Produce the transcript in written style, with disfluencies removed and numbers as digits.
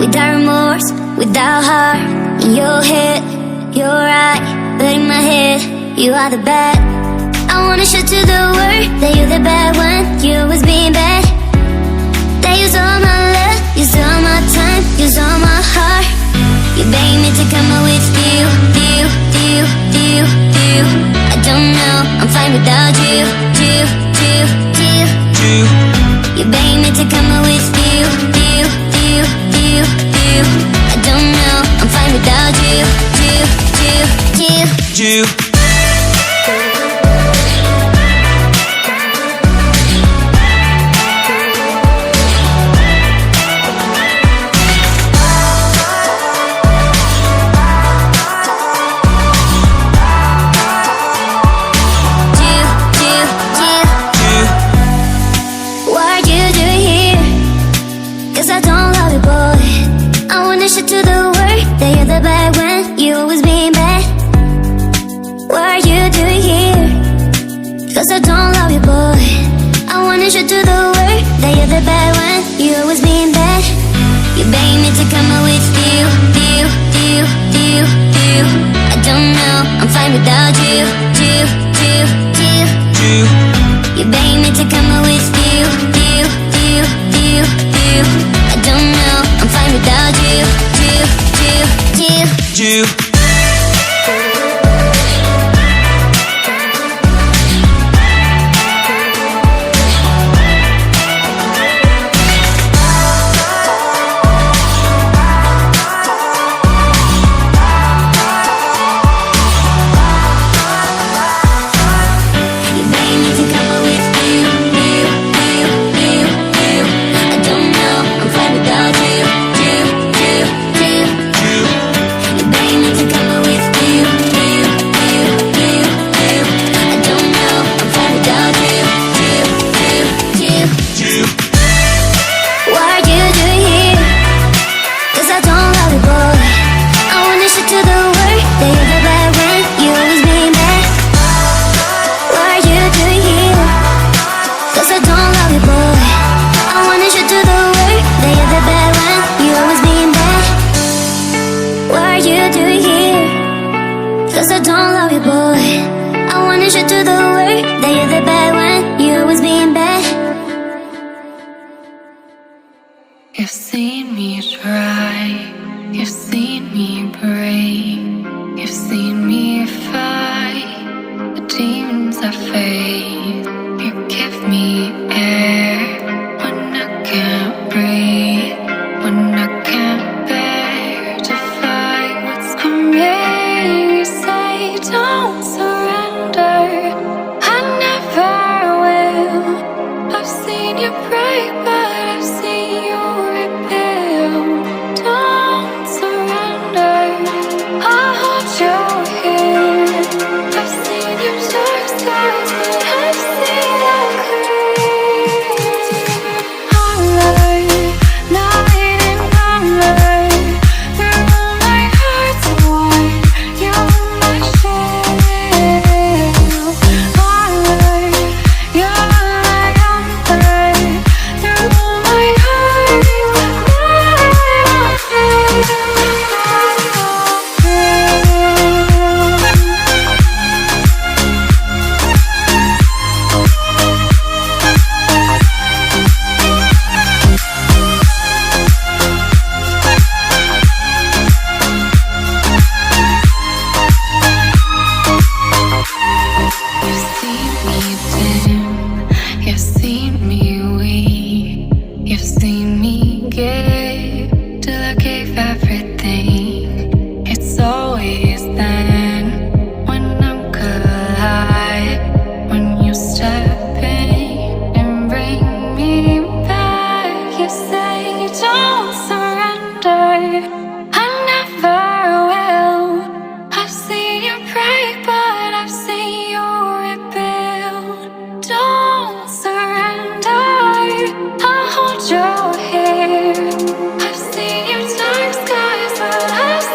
without remorse, without heart. In your head, you're right, but in my head, you are the bad. I wanna show to the world that you're the bad one. You always being bad. That use all my love, use all my time, use all my heart. You beg me to come out with you. I don't know, I'm fine without you. You beg me to come out with you. I don't know, I'm fine without you. You. 「 you. 「 you. You. 」 You. 「 you. 」 You. 「 you. 」 " You. 」 You. 「 you. 」 " 」 " 」 「 What are you doing here? 'Cause I don't love you, boy. I wanna show to the world that you're the bad one. You always being bad. What are you doing here? 'Cause I don't love you, boy. I wanna show to the world that you're the bad one. You always being bad. You beg me to come out with you. I don't know, I'm fine without you. You. You beg me to come out with you. I don't know, I'm fine without you. You. Cause I don't love you, boy. I wanted you to do the work, that you're the bad